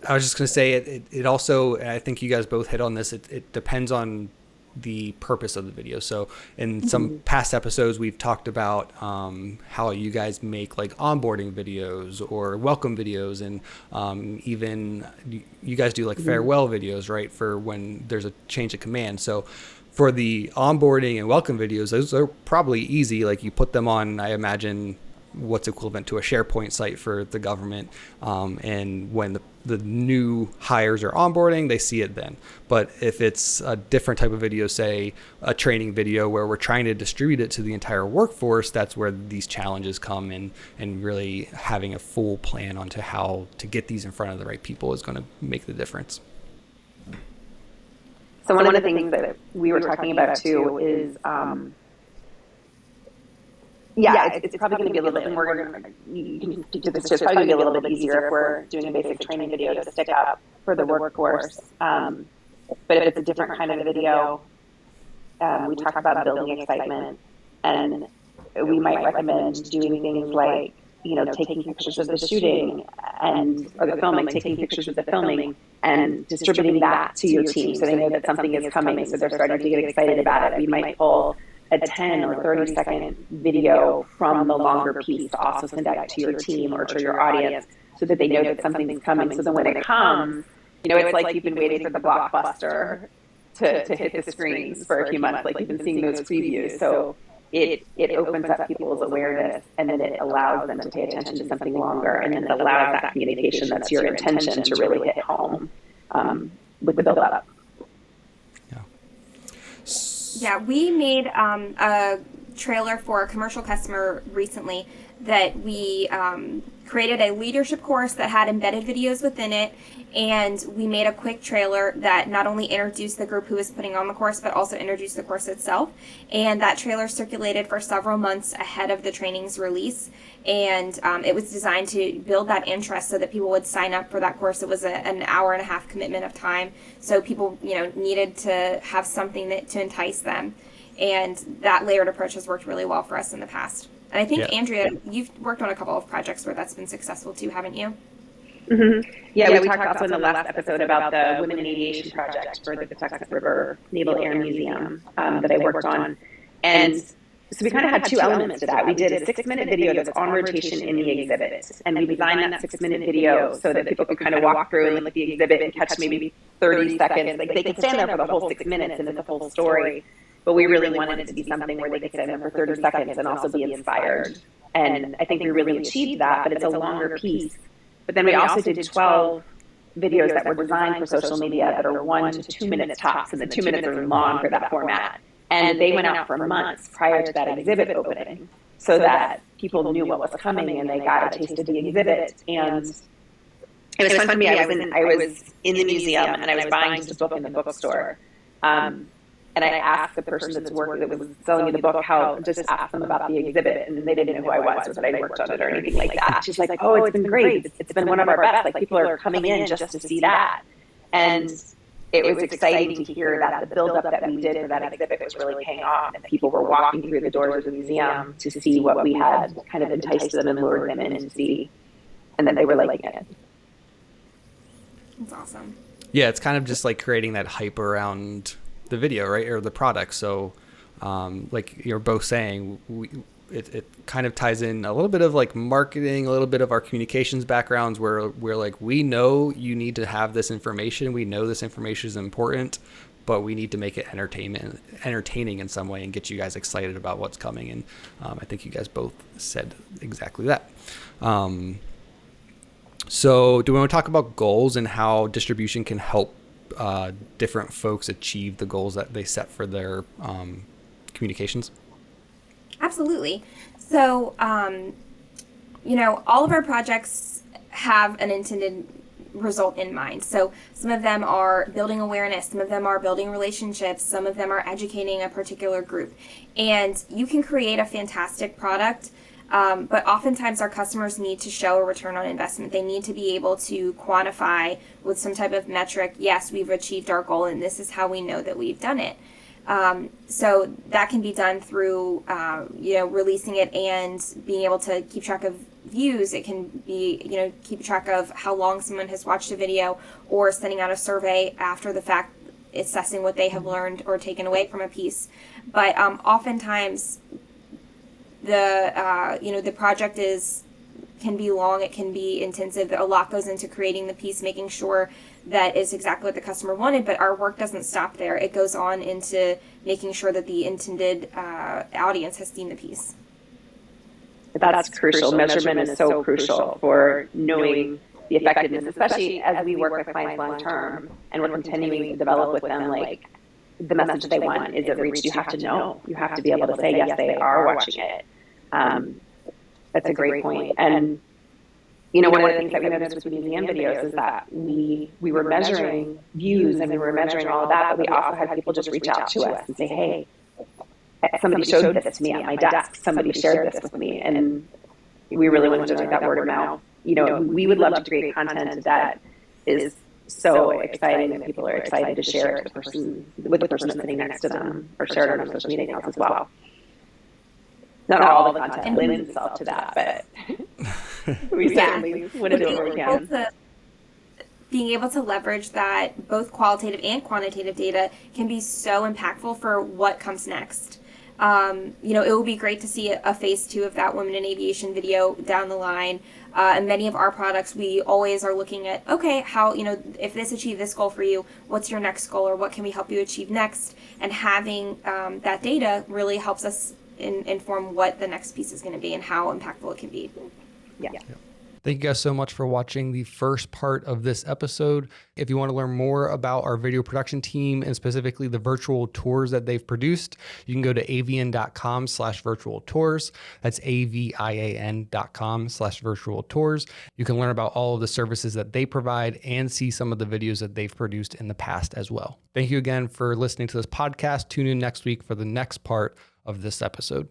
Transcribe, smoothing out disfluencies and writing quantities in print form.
I was just going to say it also, and I think you guys both hit on this, it depends on the purpose of the video. So in some past episodes, we've talked about how you guys make like onboarding videos or welcome videos, and even you guys do like farewell videos, right? For when there's a change of command. So for the onboarding and welcome videos, those are probably easy. Like you put them on, I imagine, what's equivalent to a SharePoint site for the government. And when the new hires are onboarding, they see it then. But if it's a different type of video, say a training video where we're trying to distribute it to the entire workforce, that's where these challenges come in, and really having a full plan onto how to get these in front of the right people is going to make the difference. So one of the things that we were talking about too is, it's probably going to be a little bit, and you can speak to this too, it's probably going to be a little bit easier if we're doing a basic training video to stick up for the workforce. But if it's a different kind of video, we talk about building excitement, and we might recommend doing things like, taking pictures of the shooting or the filming, taking pictures of the filming and distributing that to your team so they know that something is coming, so they're starting to get excited about it. We might pull a 10 or 30-second video from the longer piece to also send out to your team or to your audience so that they know that something's coming. So then when it comes, it's like you've been waiting for the blockbuster to hit the screens for a few months, like you've been seeing those previews. So it opens up people's awareness, and then it allows them to pay attention to something longer, and then it allows that communication that's your intention to really hit home with the build-up. Yeah, we made a trailer for a commercial customer recently that we created a leadership course that had embedded videos within it, and we made a quick trailer that not only introduced the group who was putting on the course, but also introduced the course itself. And that trailer circulated for several months ahead of the training's release, and it was designed to build that interest so that people would sign up for that course. It was an hour and a half commitment of time, so people needed to have something to entice them, and that layered approach has worked really well for us in the past. And I think, Andrea, you've worked on a couple of projects where that's been successful too, haven't you? Mm-hmm. Yeah, we talked also in the last episode about the Women in Aviation project for the Patuxent River Naval Air Museum that I worked on. And so we kind of had two elements to that. We did a 6-minute video that's on rotation in the exhibit. And we designed that 6-minute video so that people could kind of walk through and look at the exhibit and catch maybe 30 seconds. Like they could stand there for the whole 6 minutes and it's a full story. But we really wanted it to be something where they could stand there for 30 seconds and also be inspired. And I think we really achieved that, but it's a longer piece. But then we also did 12 videos that were designed for social media that are 1 to 2 minutes tops, and the 2 minutes are long for that format. And they went out for months prior to that exhibit opening so that people knew what was coming and they got a taste of the exhibit. And it was fun for me. I was in the museum and I was buying just a book in the bookstore. And I asked the person that was selling me the book just asked them about the exhibit, and they didn't know who I was or that I worked on it or anything like that. She's like, "Oh, it's been great. It's been one of our best. Like people are coming in just to see that." And it was exciting to hear that the build-up that we did for that exhibit was really paying off, and that people were walking through the doors of the museum to see what we had kind of enticed them and lured them in to see, and then they were liking it. That's awesome. Yeah, it's kind of just like creating that hype around the video, right, or the product. So like you're both saying, it kind of ties in a little bit of like marketing, a little bit of our communications backgrounds where we're like, we know you need to have this information, we know this information is important, but we need to make it entertaining in some way and get you guys excited about what's coming. And I think you guys both said exactly that. So do we want to talk about goals and how distribution can help different folks achieve the goals that they set for their communications? Absolutely. So, all of our projects have an intended result in mind. So some of them are building awareness, some of them are building relationships, some of them are educating a particular group. And you can create a fantastic product, but oftentimes our customers need to show a return on investment. They need to be able to quantify with some type of metric, yes, we've achieved our goal and this is how we know that we've done it. So that can be done through, releasing it and being able to keep track of views. It can be, keep track of how long someone has watched a video, or sending out a survey after the fact, assessing what they have learned or taken away from a piece. But oftentimes, the project can be long, it can be intensive. A lot goes into creating the piece, making sure that is exactly what the customer wanted, but our work doesn't stop there. It goes on into making sure that the intended audience has seen the piece. That's crucial. Measurement is so crucial for knowing the effectiveness, especially as we work with clients long term and we're continuing to develop with them, like, the message they want. Is it reached? You have to know. You have to be able to say, yes, they are watching it. That's a great point. And, one of the things that we noticed with museum videos is that we were measuring views and we were measuring all of that, but we also had people just reach out to us and say, hey, somebody showed this to me at my desk. Somebody shared this with me. And we really wanted to do that word of mouth. We would love to create content that is so exciting that people are excited to share it with the person that's sitting next to them, or share it on their social media accounts as well. Not all the content lends itself to that, but we certainly want to do what we can. Being able to leverage that, both qualitative and quantitative data, can be so impactful for what comes next. It would be great to see a phase 2 of that Women in Aviation video down the line. And many of our products, we always are looking at, okay, how, if this achieved this goal for you, what's your next goal, or what can we help you achieve next? And having that data really helps us inform what the next piece is going to be and how impactful it can be. Yeah. Thank you guys so much for watching the first part of this episode. If you want to learn more about our video production team and specifically the virtual tours that they've produced, you can go to avian.com/virtual tours. That's avian.com/virtual tours. You can learn about all of the services that they provide and see some of the videos that they've produced in the past as well. Thank you again for listening to this podcast. Tune in next week for the next part of this episode.